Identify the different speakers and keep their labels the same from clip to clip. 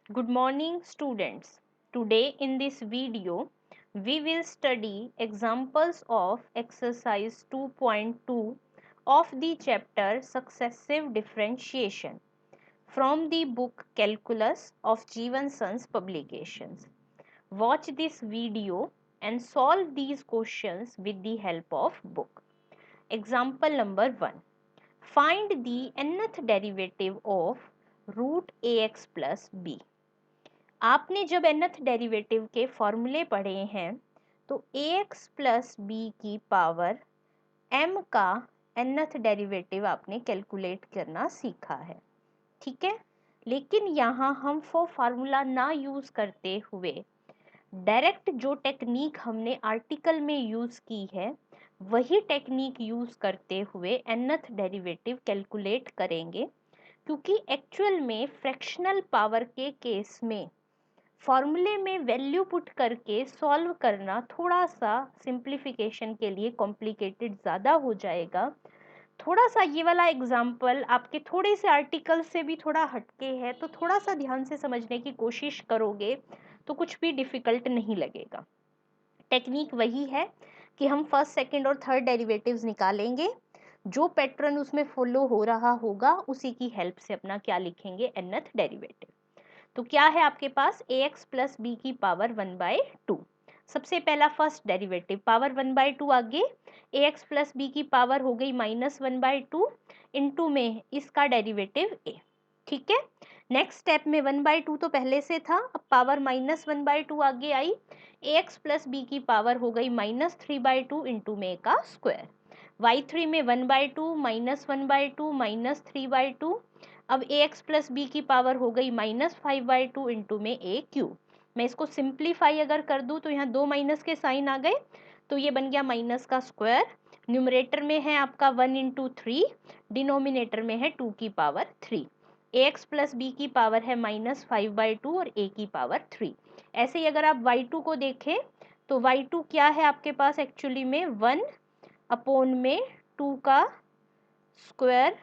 Speaker 1: Good morning students. Today in this video we will study examples of exercise 2.2 of the chapter Successive Differentiation from the book Calculus of Jeevan Sons Publications. Watch this video and solve these questions with the help of book. Example number 1. Find the nth derivative of root ax plus b. आपने जब nth derivative के फॉर्मूले पढ़े हैं तो ax plus B की power m का nth derivative आपने कैलकुलेट करना सीखा है, ठीक है। लेकिन यहाँ हम फार्मूला ना यूज करते हुए डायरेक्ट जो टेक्निक हमने आर्टिकल में यूज की है वही टेक्निक यूज करते हुए nth डेरिवेटिव कैलकुलेट करेंगे, क्योंकि एक्चुअल में फ्रैक्शनल पावर के केस में फॉर्मूले में वैल्यू पुट करके सॉल्व करना थोड़ा सा सिंप्लीफिकेशन के लिए कॉम्प्लिकेटेड ज़्यादा हो जाएगा। थोड़ा सा ये वाला एग्जाम्पल आपके थोड़े से आर्टिकल से भी थोड़ा हटके है, तो थोड़ा सा ध्यान से समझने की कोशिश करोगे तो कुछ भी डिफ़िकल्ट नहीं लगेगा। टेक्निक वही है कि हम फर्स्ट सेकंड और थर्ड डेरिवेटिव्स निकालेंगे, जो पैटर्न उसमें फॉलो हो रहा होगा उसी की हेल्प से अपना क्या लिखेंगे, nth डेरिवेटिव। तो क्या है आपके पास ax प्लस बी की पावर 1/2। सबसे पहला फर्स्ट डेरिवेटिव पावर 1/2 आगे ax प्लस बी की पावर हो गई -1/2 इंटू में इसका डेरिवेटिव a, ठीक है। नेक्स्ट स्टेप में 1/2 तो पहले से था, अब पावर -1/2 आगे आई, ax प्लस बी की पावर हो गई -3/2 इंटू में का स्क्वायर। y3 में 1/2 -1/2 -3/2, अब ax प्लस बी की पावर हो गई -5/2 इंटू में a क्यूब। मैं इसको सिंप्लीफाई अगर कर दूं तो यहाँ दो माइनस के साइन आ गए, तो ये बन गया माइनस का स्क्वायर। न्यूमरेटर में है आपका 1 इंटू 3, डिनोमिनेटर में है 2 की पावर 3। ax प्लस बी की पावर है -5/2 और a की पावर 3। ऐसे ही अगर आप y2 को देखें तो y2 क्या है आपके पास एक्चुअली में 1 अपॉन में 2 का स्क्वायर,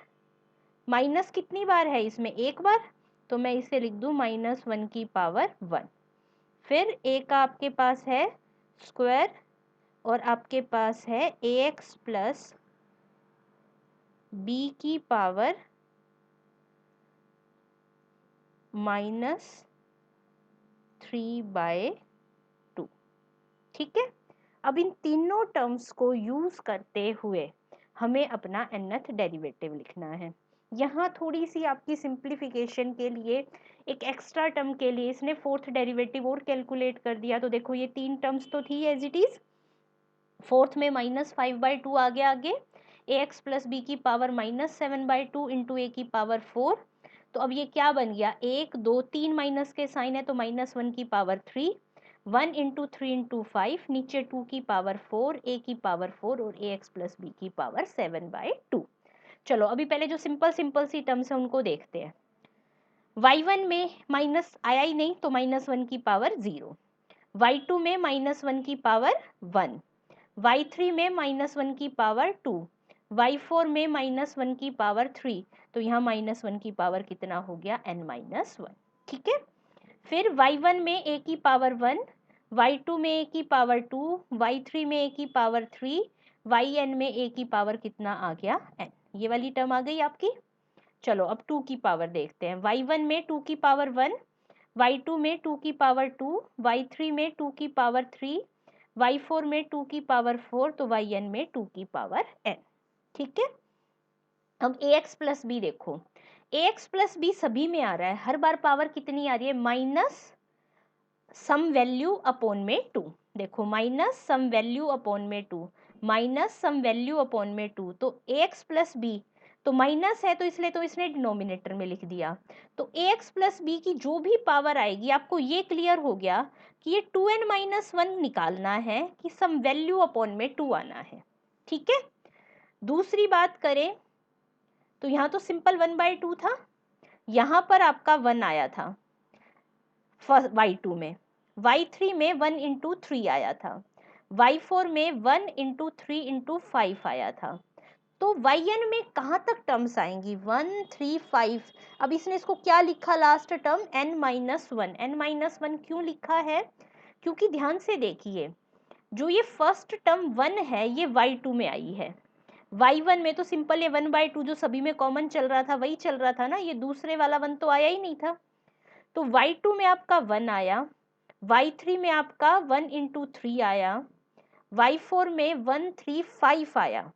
Speaker 1: माइनस कितनी बार है इसमें, एक बार, तो मैं इसे लिख दूं -1 की पावर 1। फिर a का आपके पास है स्क्वायर और आपके पास है ax प्लस बी की पावर -3/2, ठीक है। अब इन तीनों टर्म्स को यूज करते हुए हमें अपना nth डेरिवेटिव लिखना है। यहाँ थोड़ी सी आपकी सिंप्लीफिकेशन के लिए एक एक्स्ट्रा टर्म के लिए इसने फोर्थ डेरिवेटिव और कैलकुलेट कर दिया। तो देखो ये तीन टर्म्स तो थी एज इट इज, फोर्थ में -5/2 आ गया आगे, ax प्लस बी की पावर -7/2 इंटू ए की पावर 4। तो अब ये क्या बन गया, एक दो तीन माइनस के साइन है तो -1 की पावर 3, 1 इंटू 3 इंटू 5, नीचे 2 की पावर 4, a की पावर 4 और ax प्लस बी की पावर 7/2। चलो अभी पहले जो सिंपल सिंपल सी टर्म्स है उनको देखते हैं। y1 में माइनस आया ही नहीं तो -1 की पावर 0, y2 में -1 की पावर 1, y3 में -1 की पावर 2, y4 में -1 की पावर 3। तो यहाँ -1 की पावर कितना हो गया, n-1, ठीक है। फिर y1 में a की पावर 1, y2 में a की पावर 2, y3 में a की पावर 3, yn में a की पावर कितना आ गया, n। ये वाली टर्म आ गई आपकी। चलो अब 2 की पावर देखते हैं। y1 में 2 की पावर 1, y2 में 2 की पावर 2, y3 में 2 की पावर 3, y4 में 2 की पावर 4, तो yn में 2 की पावर n, ठीक है। अब ax प्लस बी देखो, ax प्लस बी सभी में आ रहा है, हर बार पावर कितनी आ रही है, माइनस सम वैल्यू अपॉन में 2। देखो माइनस सम वैल्यू अपॉन में 2, माइनस सम वैल्यू अपॉन में 2, तो ax प्लस बी तो माइनस है तो इसलिए तो इसने डिनोमिनेटर में लिख दिया। तो ax प्लस बी की जो भी पावर आएगी आपको ये क्लियर हो गया कि ये 2n-1 निकालना है कि सम वैल्यू अपॉन में 2 आना है, ठीक है। दूसरी बात करें तो यहाँ तो सिंपल 1/2 था, यहाँ पर आपका 1 आया था y2 में, y3 में 1 इंटू 3 आया था, y4 में 1 इंटू 3 इंटू 5 आया था। तो yn में कहाँ तक टर्म्स आएंगी 1 3 5। अब इसने इसको क्या लिखा last term n minus one. n minus one क्यों लिखा है, क्योंकि ध्यान से देखिए जो ये फर्स्ट टर्म 1 है ये y2 में आई है। y1 में तो सिंपल है 1/2 जो सभी में कॉमन चल रहा था वही चल रहा था ना, ये दूसरे वाला 1 तो आया ही नहीं था। तो y2 में आपका 1 आया, y3 में आपका 1 इंटू 3 आया, y4 में 1 3 5 आया।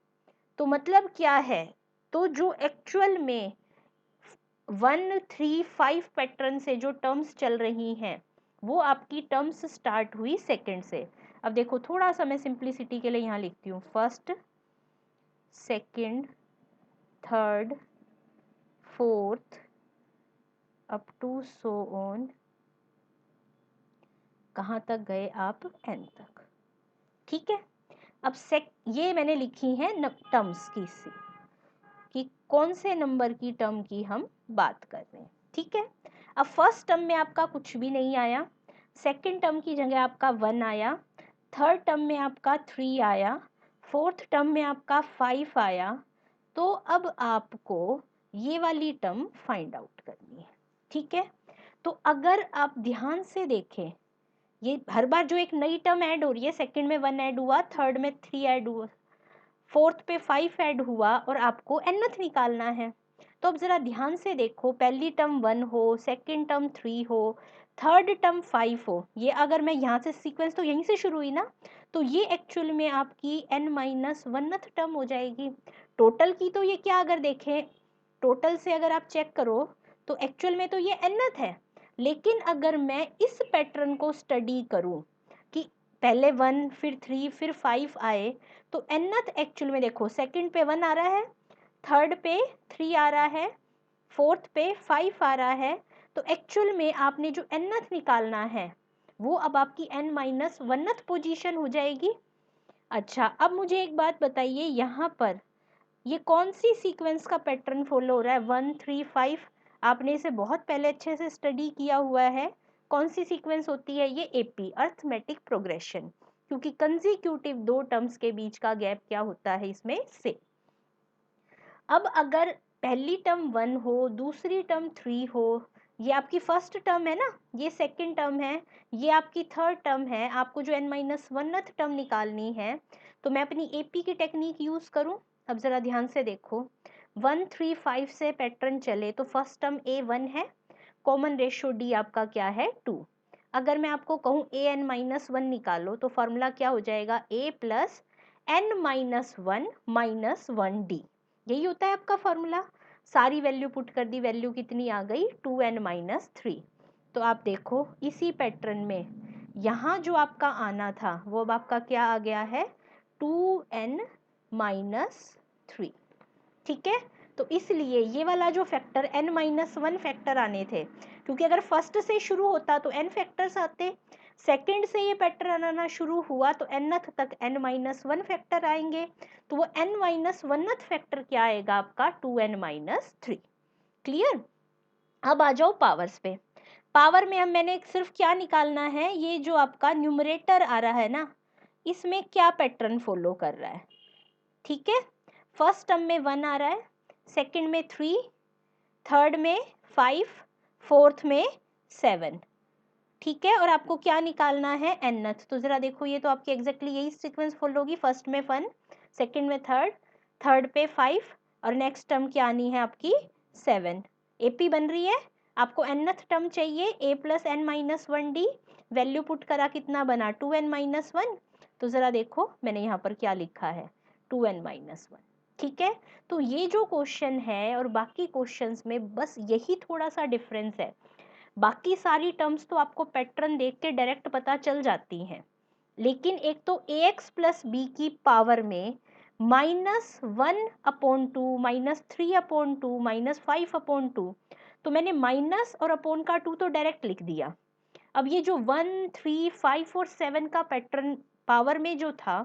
Speaker 1: तो मतलब क्या है, तो जो एक्चुअल में 1 3 5 पैटर्न से जो टर्म्स चल रही हैं वो आपकी टर्म्स स्टार्ट हुई सेकंड से। अब देखो थोड़ा सा मैं सिंप्लिसिटी के लिए यहाँ लिखती हूँ first second third fourth up to so on, कहाँ तक गए आप n तक। ठीक है, अब ये मैंने लिखी है टर्म्स की सी कि कौन से नंबर की टर्म की हम बात कर रहे हैं। ठीक है, अब फर्स्ट टर्म में आपका कुछ भी नहीं आया, सेकंड टर्म की जगह आपका 1 आया, थर्ड टर्म में आपका 3 आया, फोर्थ टर्म में आपका 5 आया। तो अब आपको ये वाली टर्म फाइंड आउट करनी है। ठीक है, तो अगर आप ध्यान से देखें ये हर बार जो एक नई टर्म ऐड हो रही है, सेकंड में 1 ऐड हुआ, थर्ड में 3 ऐड हुआ, फोर्थ पे 5 ऐड हुआ और आपको nth निकालना है। तो अब जरा ध्यान से देखो, पहली टर्म 1 हो, सेकंड टर्म 3 हो, थर्ड टर्म 5 हो, ये अगर मैं यहाँ से सीक्वेंस तो यहीं से शुरू हुई ना, तो ये एक्चुअल में आपकी n माइनस वनथ टर्म हो जाएगी। टोटल की तो ये क्या, अगर देखें टोटल से अगर आप चेक करो तो एक्चुअल में तो ये nth है, लेकिन अगर मैं इस पैटर्न को स्टडी करूं कि पहले 1 फिर 3 फिर 5 आए, तो nth एक्चुअल में देखो सेकंड पे 1 आ रहा है, थर्ड पे 3 आ रहा है, फोर्थ पे 5 आ रहा है। तो एक्चुअल में आपने जो nth निकालना है वो अब आपकी n माइनस वनथ पोजीशन हो जाएगी। अच्छा, अब मुझे एक बात बताइए, यहाँ पर ये कौन सी सीक्वेंस का पैटर्न फॉलो हो रहा है 1 3 5। आपने इसे बहुत पहले अच्छे से स्टडी किया हुआ है। कौन सी सीक्वेंस होती है ये, एपी अर्थमेटिक प्रोग्रेशन, क्योंकि कंसेक्यूटिव दो टर्म्स के बीच का गैप क्या होता है इसमें से। अब अगर पहली टर्म 1 हो, दूसरी टर्म 3 हो, ये आपकी फर्स्ट टर्म है ना, ये सेकंड टर्म है, ये आपकी थर्ड टर्म है, आपको जो n माइनस वनथ टर्म निकालनी है, तो मैं अपनी एपी की टेक्निक यूज करूं। अब जरा ध्यान से देखो 1 3 5 से पैटर्न चले तो फर्स्ट टर्म a1 है, कॉमन रेशियो d आपका क्या है 2। अगर मैं आपको कहूँ an माइनस वन निकालो तो फॉर्मूला क्या हो जाएगा a plus n minus one minus one D, यही होता है आपका फॉर्मूला। सारी वैल्यू पुट कर दी, वैल्यू कितनी आ गई 2n माइनस थ्री। तो आप देखो इसी पैटर्न में यहाँ जो आपका आना था वो अब आपका क्या आ गया है 2n माइनस थ्री। ठीक है, तो इसलिए ये वाला जो factor n minus one factor आने थे, क्योंकि अगर फर्स्ट से शुरू होता तो n फैक्टर्स आते, सेकंड से ये पैटर्न आना शुरू हुआ तो nth तक n माइनस वन फैक्टर आएंगे, तो वो n माइनस वनथ फैक्टर क्या आएगा आपका 2n माइनस थ्री। क्लियर। अब आ जाओ पावर्स पे। पावर में हम मैंने सिर्फ क्या निकालना है, ये जो आपका न्यूमरेटर आ रहा है ना, इसमें क्या पैटर्न फॉलो कर रहा है। ठीक है, फर्स्ट टर्म में 1 आ रहा है, सेकंड में 3, थर्ड में 5, फोर्थ में 7। ठीक है, और आपको क्या निकालना है nth। तो जरा देखो ये तो आपकी एग्जैक्टली यही सीक्वेंस फॉलो होगी, फर्स्ट में 1, सेकंड में थर्ड, थर्ड पे 5 और नेक्स्ट टर्म क्या आनी है आपकी 7। एपी बन रही है, आपको nth टर्म चाहिए a plus n minus one d, value put करा कितना बना 2n माइनस वन। तो जरा देखो मैंने यहाँ पर क्या लिखा है 2n माइनस वन। ठीक है, तो ये जो क्वेश्चन है और बाकी क्वेश्चंस में बस यही थोड़ा सा डिफरेंस है, बाकी सारी टर्म्स तो आपको पैटर्न देख के डायरेक्ट पता चल जाती हैं, लेकिन एक तो ax प्लस बी की पावर में minus one upon two, minus three upon two, minus five upon two, तो मैंने माइनस और अपॉन का टू तो डायरेक्ट लिख दिया। अब ये जो 1 3 5 और 7 का पैटर्न पावर में जो था,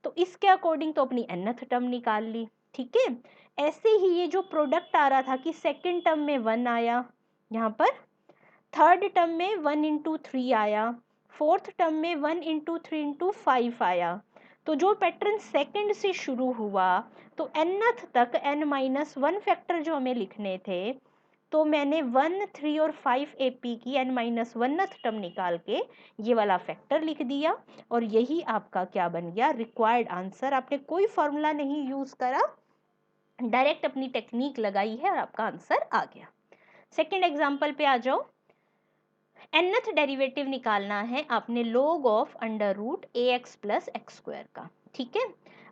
Speaker 1: तो इसके अकॉर्डिंग तो अपनी nth टर्म निकाल ली। ठीक है, ऐसे ही ये जो प्रोडक्ट आ रहा था कि सेकंड टर्म में 1 आया, यहाँ पर थर्ड टर्म में 1 इंटू थ्री आया, फोर्थ टर्म में 1 इंटू थ्री इंटू फाइव आया, तो जो पैटर्न सेकंड से शुरू हुआ तो nth तक n-1 फैक्टर जो हमें लिखने थे, तो मैंने 1, 3 और 5 AP की n-1th टर्म निकाल के ये वाला फैक्टर लिख दिया और यही आपका क्या बन गया, रिक्वायर्ड आंसर। आपने कोई फॉर्मूला नहीं यूज करा, डायरेक्ट अपनी टेक्निक लगाई है और आपका आंसर आ गया। सेकेंड एग्जाम्पल पे आ जाओ। nth डेरिवेटिव निकालना है आपने log of under root ax plus x square का, ठीक है।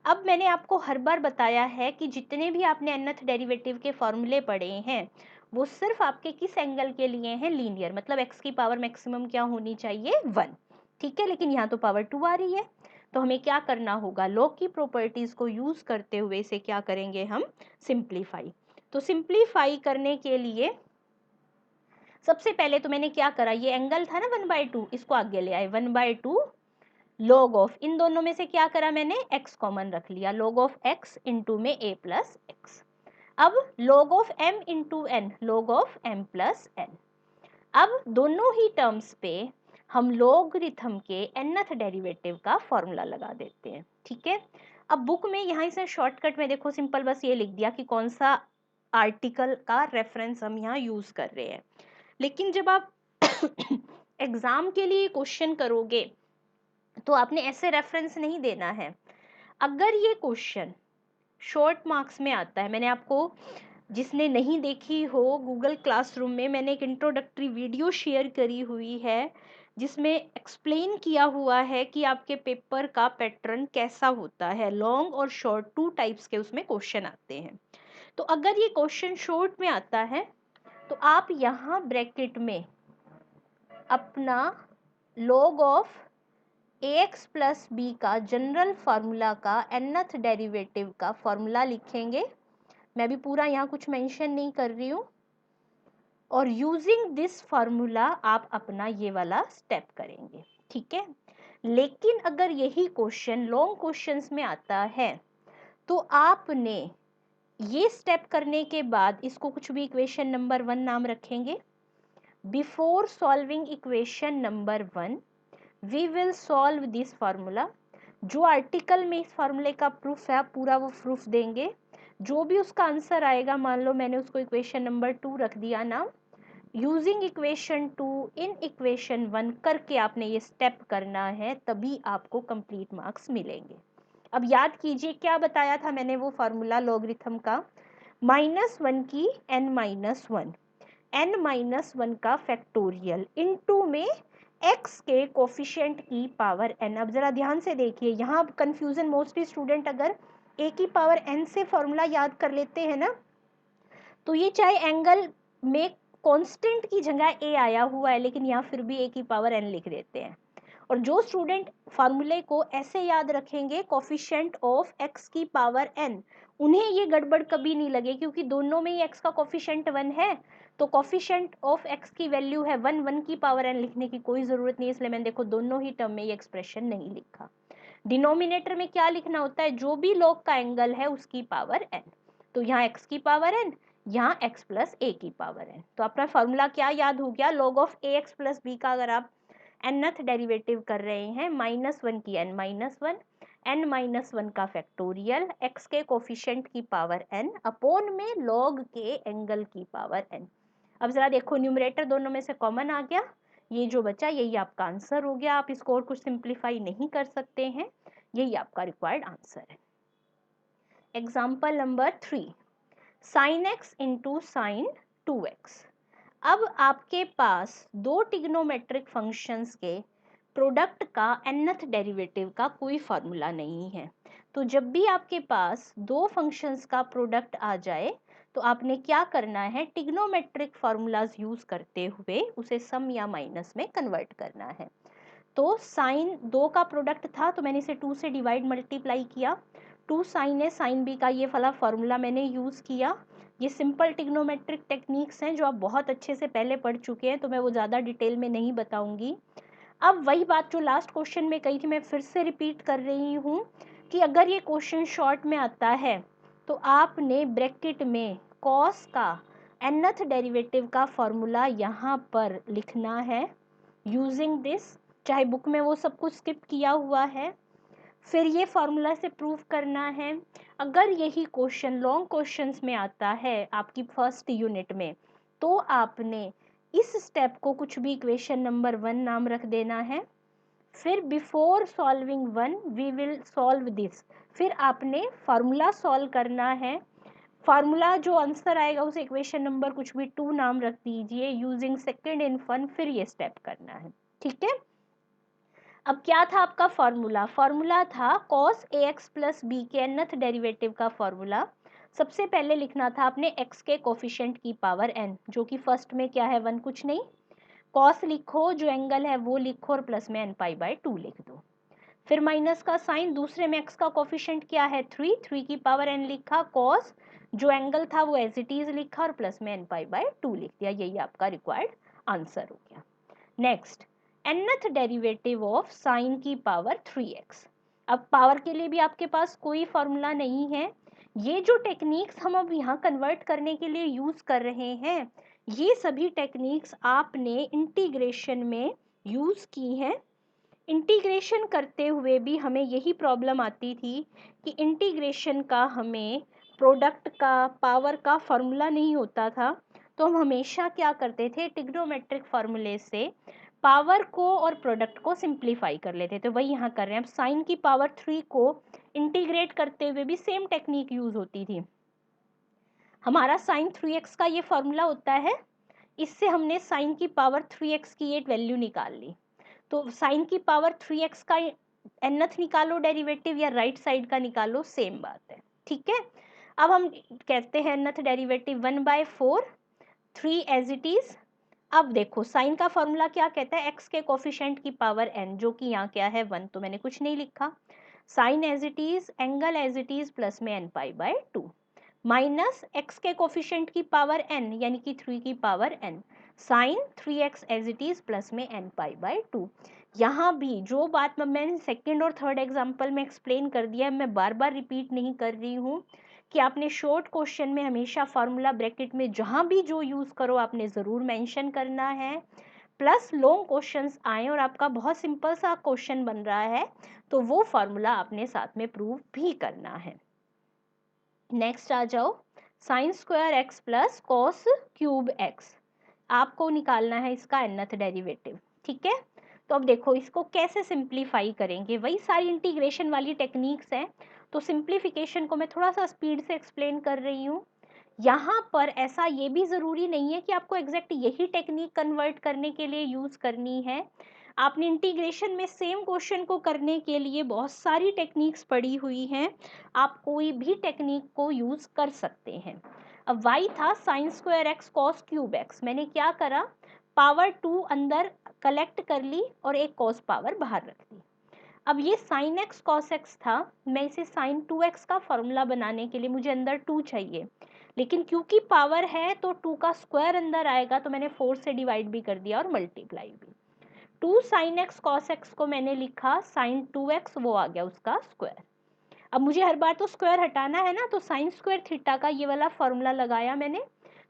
Speaker 1: अब मैंने आपको हर बार बताया है कि जितने भी आपने nth डेरिवेटिव के फॉर्मूले पढ़े हैं वो सिर्फ आपके किस एंगल के लिए हैं, लीनियर, मतलब x की पावर मैक्सिमम क्या होनी चाहिए, 1, ठीक है। लेकिन यहाँ तो पावर 2 आ रही है, तो हमें क्या करना होगा, log की प्रॉपर्टीज को यूज करते हुए इसे क्या करेंगे हम, सिंप्लीफाई। तो सिंप्लीफाई करने के लिए सबसे पहले तो मैंने क्या करा, ये एंगल था ना 1/2, इसको आगे ले आए, 1/2 log ऑफ, इन दोनों में से क्या करा मैंने, x कॉमन रख लिया, log ऑफ x इंटू में a प्लस एक्स। अब log of m into n, log of m plus n। अब दोनों ही टर्म्स पे हम लोगरिथम के nth डेरिवेटिव का फॉर्मूला लगा देते हैं, ठीक है। अब बुक में यहाँ से शॉर्टकट में देखो, सिंपल बस ये लिख दिया कि कौन सा आर्टिकल का रेफरेंस हम यहाँ यूज कर रहे हैं। लेकिन जब आप एग्जाम के लिए क्वेश्चन करोगे तो आपने ऐसे रेफरेंस नहीं देना है। अगर ये क्वेश्चन शॉर्ट मार्क्स में आता है, मैंने आपको, जिसने नहीं देखी हो, गूगल क्लासरूम में मैंने एक इंट्रोडक्टरी वीडियो शेयर करी हुई है जिसमें एक्सप्लेन किया हुआ है कि आपके पेपर का पैटर्न कैसा होता है, लॉन्ग और शॉर्ट, 2 टाइप्स के उसमें क्वेश्चन आते हैं। तो अगर ये क्वेश्चन शॉर्ट में आता है तो आप यहाँ ब्रैकेट में अपना log of ax plus b का जनरल फार्मूला का nth डेरिवेटिव का फॉर्मूला लिखेंगे। मैं भी पूरा यहाँ कुछ मेंशन नहीं कर रही हूँ, और यूजिंग दिस फार्मूला आप अपना ये वाला स्टेप करेंगे, ठीक है। लेकिन अगर यही क्वेश्चन लॉन्ग क्वेश्चंस में आता है तो आपने ये स्टेप करने के बाद इसको कुछ भी इक्वेशन नंबर 1 नाम रखेंगे। Before solving equation number 1, we will solve this formula। जो आर्टिकल में इस फॉर्मूले का प्रूफ है पूरा वो प्रूफ देंगे, जो भी उसका आंसर आएगा, मान लो मैंने उसको इक्वेशन नंबर 2 रख दिया ना, यूजिंग इक्वेशन 2 इन इक्वेशन 1 करके आपने ये स्टेप करना है, तभी आपको कंप्लीट मार्क्स मिलेंगे। अब याद कीजिए क्या बताया था मैंने, वो फॉर्मूला लॉगरिथम का, -1 की n-1, n-1 का फैक्टोरियल इनटू में x के कोफिशिएंट की पावर n। अब जरा ध्यान से देखिए, यहाँ कंफ्यूजन मोस्टली स्टूडेंट अगर a की पावर n से फॉर्मूला याद कर लेते हैं ना, तो ये चाहे एंगल में कांस्टेंट की जगह a आया हुआ है लेकिन यहाँ फिर भी a की पावर n लिख देते हैं। और जो स्टूडेंट फार्मूले को ऐसे याद रखेंगे, कोफिशिएंट ऑफ x की पावर n, उन्हें ये गड़बड़ कभी नहीं लगे, क्योंकि दोनों में ही x का कोफिशिएंट 1 है, तो कोफिशिएंट ऑफ x की वैल्यू है 1, 1 की पावर n लिखने की कोई जरूरत नहीं, इसलिए मैंने देखो दोनों ही टर्म में ये एक्सप्रेशन नहीं लिखा। डिनोमिनेटर में क्या लिखना होता है, जो भी log का एंगल है उसकी पावर n, तो यहाँ x की पावर n, यहाँ x प्लस a की पावर n। तो अपना फॉर्मूला क्या याद हो गया, log of ax plus b का अगर आप nth डेरिवेटिव कर रहे हैं, -1 की n-1, n-1 का फैक्टोरियल, x के कोफिशिएंट की पावर n अपॉन में log के एंगल की पावर n। अब जरा देखो न्यूमरेटर दोनों में से कॉमन आ गया, ये जो बचा यही आपका आंसर हो गया। आप इसको और कुछ सिंप्लीफाई नहीं कर सकते हैं, यही आपका रिक्वायर्ड आंसर है। Example number 3, sin x into sine 2x। अब आपके पास दो ट्रिग्नोमेट्रिक फंक्शंस के प्रोडक्ट का nth डेरिवेटिव का कोई फॉर्मूला नहीं है, तो जब भी आपके पास दो फंक्शंस का प्रोडक्ट आ जाए तो आपने क्या करना है, ट्रिग्नोमेट्रिक फार्मूलाज यूज करते हुए उसे सम या माइनस में कन्वर्ट करना है। तो साइन 2 का प्रोडक्ट था तो मैंने इसे 2 से डिवाइड मल्टीप्लाई किया, 2 साइन ए साइन बी का ये वाला फॉर्मूला मैंने यूज़ किया। ये सिंपल ट्रिग्नोमेट्रिक टेक्निक्स हैं जो आप बहुत अच्छे से पहले पढ़ चुके हैं, तो मैं वो ज़्यादा डिटेल में नहीं बताऊंगी। अब वही बात जो लास्ट क्वेश्चन में कही थी मैं फिर से रिपीट कर रही हूँ कि अगर ये क्वेश्चन शॉर्ट में आता है तो आपने ब्रैकेट में कॉस का nth डेरिवेटिव का फॉर्मूला यहाँ पर लिखना है यूजिंग दिस, चाहे बुक में वो सब कुछ स्किप किया हुआ है। फिर ये फॉर्मूला से प्रूव करना है। अगर यही क्वेश्चन लॉन्ग क्वेश्चंस में आता है आपकी फर्स्ट यूनिट में, तो आपने इस स्टेप को कुछ भी इक्वेशन नंबर 1 नाम रख देना है। फिर before solving 1 we will solve this, फिर आपने फार्मूला सॉल्व करना है। फार्मूला जो आंसर आएगा उसे इक्वेशन नंबर कुछ भी 2 नाम रख दीजिए यूजिंग सेकंड इनफिन, फिर ये स्टेप करना है। ठीक है, अब क्या था आपका फॉर्मूला? फॉर्मूला था cos ax प्लस बी के nth डेरिवेटिव का फॉर्मूला। सबसे पहले लिखना था आपने x के कोफिशिएंट की पावर n, जो कि फर्स्ट में क्या है 1, कुछ नहीं। cos लिखो, जो एंगल है वो लिखो और प्लस में n π/2 लिख दो। फिर माइनस का साइन, दूसरे में x का कोफिशिएंट क्या है 3, 3 की पावर n लिखा, cos जो एंगल था वो एज इट इज लिखा और प्लस में n π/2 लिख दिया। यही आपका रिक्वायर्ड आंसर हो गया। Next, nth derivative of sine की पावर 3x। अब पावर के लिए भी आपके पास कोई फॉर्मूला नहीं है। ये जो टेक्निक्स हम अब यहाँ कन्वर्ट करने के लिए यूज कर रहे हैं, ये सभी टेक्निक्स आपने इंटीग्रेशन में यूज की हैं। इंटीग्रेशन करते हुए भी हमें यही प्रॉब्लम आती थी कि इंटीग्रेशन का हमें प्रोडक्ट का पावर का फॉर्मूला नहीं होता था, तो हम हमेशा क्या करते थे, ट्रिग्नोमेट्रिक फॉर्मूले से पावर को और प्रोडक्ट को सिंप्लीफाई कर लेते थे। वही यहाँ कर रहे हैं। अब साइन की पावर 3 को इंटीग्रेट करते हुए भी सेम टेक्निक यूज होती थी। हमारा साइन 3x का ये फॉर्मूला होता है, इससे हमने साइन की पावर 3x की एक वैल्यू निकाल ली। तो साइन की पावर 3x का nth निकालो डेरिवेटिव या राइट साइड का निकालो, सेम बात है। ठीक है, अब हम कहते हैं nth derivative 1/4, 3 as it is. अब देखो साइन का फॉर्मूला क्या कहता है, x के कोफिशिएंट की पावर n, जो कि यहाँ क्या है 1, तो मैंने कुछ नहीं लिखा। Sine as it is, angle as it is, plus में n π/2 माइनस x के कोफिशिएंट की पावर n यानी कि 3 की power n, sine 3x as it is plus में n π/2। यहाँ भी जो बात मैंने सेकेंड और थर्ड एग्जाम्पल में एक्सप्लेन कर दिया है, मैं बार बार रिपीट नहीं कर रही हूँ कि आपने शॉर्ट क्वेश्चन में हमेशा फार्मूला ब्रैकेट में जहाँ भी जो यूज़ करो आपने ज़रूर मेंशन करना है। प्लस लॉन्ग क्वेश्चंस आए और आपका बहुत सिंपल सा क्वेश्चन बन रहा है, तो वो फार्मूला आपने साथ में प्रूव भी करना है। नेक्स्ट आ जाओ, sine square x plus cos cube x, आपको निकालना है इसका nth डेरिवेटिव। ठीक है, तो अब देखो इसको कैसे सिंप्लीफाई करेंगे, वही सारी इंटीग्रेशन वाली टेक्निक्स हैं। तो सिंप्लीफिकेशन को मैं थोड़ा सा स्पीड से एक्सप्लेन कर रही हूँ। यहाँ पर ऐसा ये भी ज़रूरी नहीं है कि आपको एग्जैक्ट यही टेक्निक कन्वर्ट करने के लिए यूज़ करनी है। आपने इंटीग्रेशन में सेम क्वेश्चन को करने के लिए बहुत सारी टेक्निक्स पड़ी हुई हैं, आप कोई भी टेक्निक को यूज़ कर सकते हैं। अब y था sine square x cos cube x, मैंने क्या करा, पावर 2 अंदर कलेक्ट कर ली और एक कॉस पावर बाहर रख दी। अब ये साइन एक्स कॉस एक्स था, मैं इसे साइन 2x का फॉर्मूला बनाने के लिए मुझे अंदर 2 चाहिए, लेकिन क्योंकि पावर है तो 2 का स्क्वायर अंदर आएगा, तो मैंने 4 से डिवाइड भी कर दिया और मल्टीप्लाई भी। 2 साइन एक्स कॉस एक्स को मैंने लिखा साइन 2x, वो आ गया उसका स्क्वायर। अब मुझे हर बार तो स्क्वायर हटाना है ना, तो साइन स्क्वायर थीटा का ये वाला फॉर्मूला लगाया मैंने,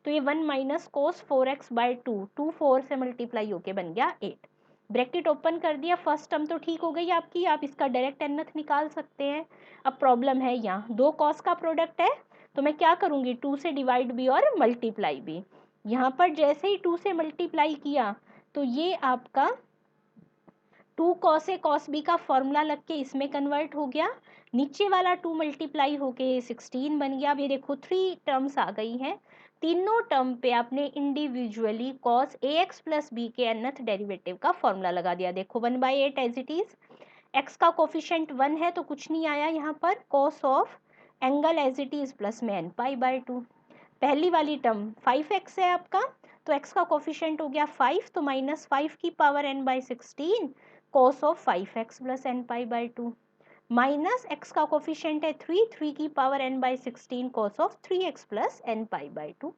Speaker 1: तो ये 1 माइनस कोस 4x/2, 2 4 से मल्टीप्लाई होके बन गया 8। ब्रैकेट ओपन कर दिया, फर्स्ट टर्म तो ठीक हो गई आपकी, आप इसका डायरेक्ट nth निकाल सकते हैं। अब प्रॉब्लम है यहाँ दो कॉस का प्रोडक्ट है, तो मैं क्या करूँगी, 2 से डिवाइड भी और मल्टीप्लाई भी। यहाँ पर जैसे ही 2 से मल्टीप्लाई किया तो ये आपका 2 कॉस ए कॉस बी का फॉर्मूला लग के इसमें कन्वर्ट हो गया, नीचे वाला 2 मल्टीप्लाई होके 16 बन गया। अब ये देखो 3 टर्म्स आ गई हैं, तीनों टर्म पे आपने individually cos a x plus b के nth डेरिवेटिव का फॉर्मूला लगा दिया। देखो 1/8 एज इट इज, एक्स का कोफिशिएंट 1 है तो कुछ नहीं आया यहाँ पर, cos of angle as it is plus में n π/2। पहली वाली टर्म 5x है आपका, तो x का कोफिशिएंट हो गया 5, तो माइनस 5 की power n/16 cos of 5x plus n π/2, minus x का कोफिशिएंट है 3, 3 की power n/16 cos of 3x plus n π/2।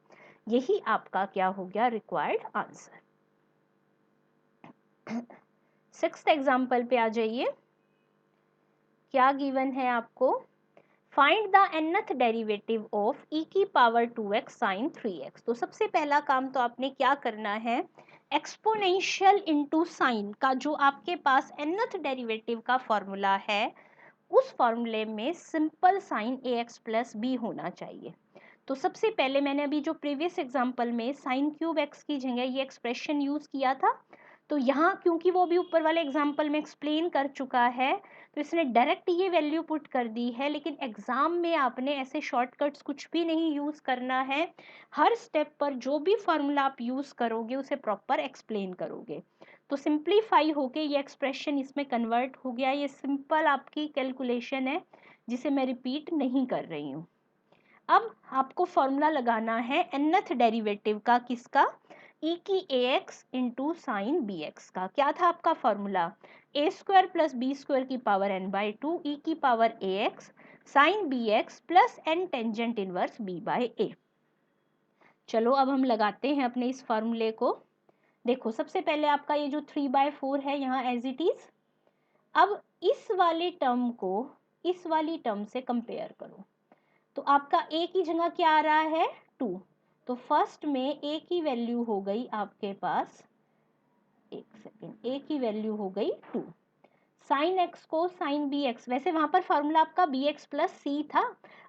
Speaker 1: यही आपका क्या हो गया, रिक्वायर्ड आंसर। सिक्स्थ एग्जाम्पल पे आ जाइए, क्या गिवन है आपको, find the nth derivative of e की पावर 2x साइन 3x। तो सबसे पहला काम तो आपने क्या करना है, एक्सपोनेंशियल इनटू साइन का जो आपके पास nth डेरिवेटिव का फॉर्मूला है उस फॉर्मूले में simple sine ax plus b होना चाहिए। तो सबसे पहले मैंने अभी जो प्रीवियस एग्जांपल में साइन क्यूब एक्स की जगह ये एक्सप्रेशन यूज किया था, तो यहाँ क्योंकि वो भी ऊपर वाले एग्जाम्पल में एक्सप्लेन कर चुका है तो इसने डायरेक्ट ये वैल्यू पुट कर दी है। लेकिन एग्जाम में आपने ऐसे शॉर्टकट्स कुछ भी नहीं यूज करना है, हर स्टेप पर जो भी फॉर्मूला आप यूज करोगे उसे प्रॉपर एक्सप्लेन करोगे। तो सिंप्लीफाई होके ये एक्सप्रेशन इसमें कन्वर्ट हो गया। ये सिंपल आपकी कैलकुलेशन है जिसे मैं रिपीट नहीं कर रही हूँ। अब आपको फॉर्मूला लगाना है nth डेरिवेटिव का, किसका, e की ax इंटू साइन bx का। क्या था आपका formula, a square plus b square की power n by two e की power ax sine bx plus n tangent inverse b by a। चलो अब हम लगाते हैं अपने इस फॉर्मूले को। देखो सबसे पहले आपका ये जो 3/4 है यहाँ एज इट इज। अब इस वाले टर्म को इस वाली टर्म से कंपेयर करो, तो आपका a की जगह क्या आ रहा है 2, तो फर्स्ट में a की वैल्यू हो गई आपके पास, एक सेकेंड, a की वैल्यू हो गई 2। साइन x को साइन bx, वैसे वहां पर फॉर्मूला आपका bx प्लस c था,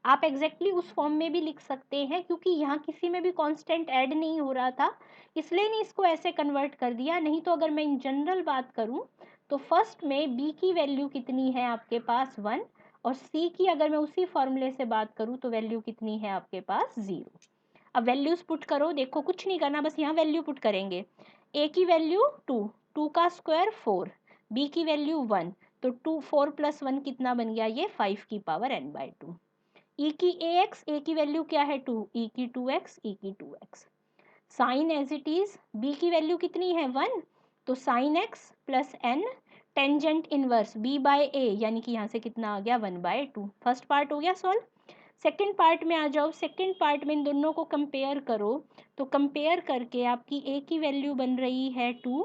Speaker 1: आप एग्जैक्टली उस फॉर्म में भी लिख सकते हैं क्योंकि यहाँ किसी में भी कांस्टेंट ऐड नहीं हो रहा था, इसलिए नहीं इसको ऐसे कन्वर्ट कर दिया। नहीं तो अगर मैं इन जनरल बात करूं तो फर्स्ट में b की वैल्यू कितनी है आपके पास 1, और c की अगर मैं उसी फॉर्मूले से बात करूं तो वैल्यू कितनी है आपके पास 0। अब वैल्यूज पुट करो, देखो कुछ नहीं करना, बस यहाँ वैल्यू पुट करेंगे। a की वैल्यू 2, 2 का स्क्वायर 4, b की वैल्यू 1, तो 2 4 प्लस 1 कितना बन गया, ये 5 की पावर n बाई 2। e की ax, a की वैल्यू क्या है 2, e की 2x, e की 2x। Sine as it is, b की वैल्यू कितनी है 1, तो sine x plus n tangent inverse b by a, यानी कि यहाँ से कितना आ गया 1/2। फर्स्ट पार्ट हो गया सॉल्व। सेकेंड पार्ट में आ जाओ, सेकेंड पार्ट में इन दोनों को कंपेयर करो, तो कंपेयर करके आपकी a की वैल्यू बन रही है 2,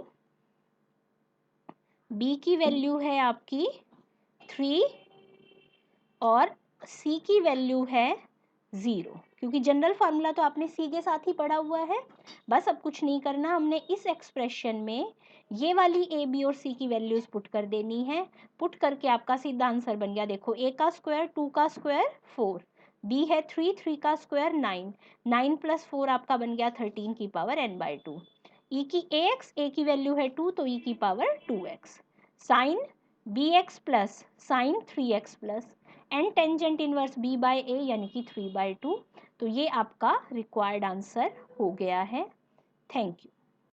Speaker 1: b की वैल्यू है आपकी 3 और c की वैल्यू है 0, क्योंकि जनरल फार्मूला तो आपने c के साथ ही पढ़ा हुआ है। बस अब कुछ नहीं करना, हमने इस एक्सप्रेशन में ये वाली a b और c की वैल्यूज पुट कर देनी है। पुट करके आपका सीधा आंसर बन गया, देखो a का स्क्वायर 2 का स्क्वायर 4, b है 3, 3 का स्क्वायर 9, 9 प्लस 4 आपका बन गया 13 की पावर n बाई 2। e की ax, a की वैल्यू है 2 तो e की power 2x, sine bx plus sine 3x plus n tangent inverse b by a यानी कि 3/2। तो ये आपका रिक्वायर्ड आंसर हो गया है। Thank you.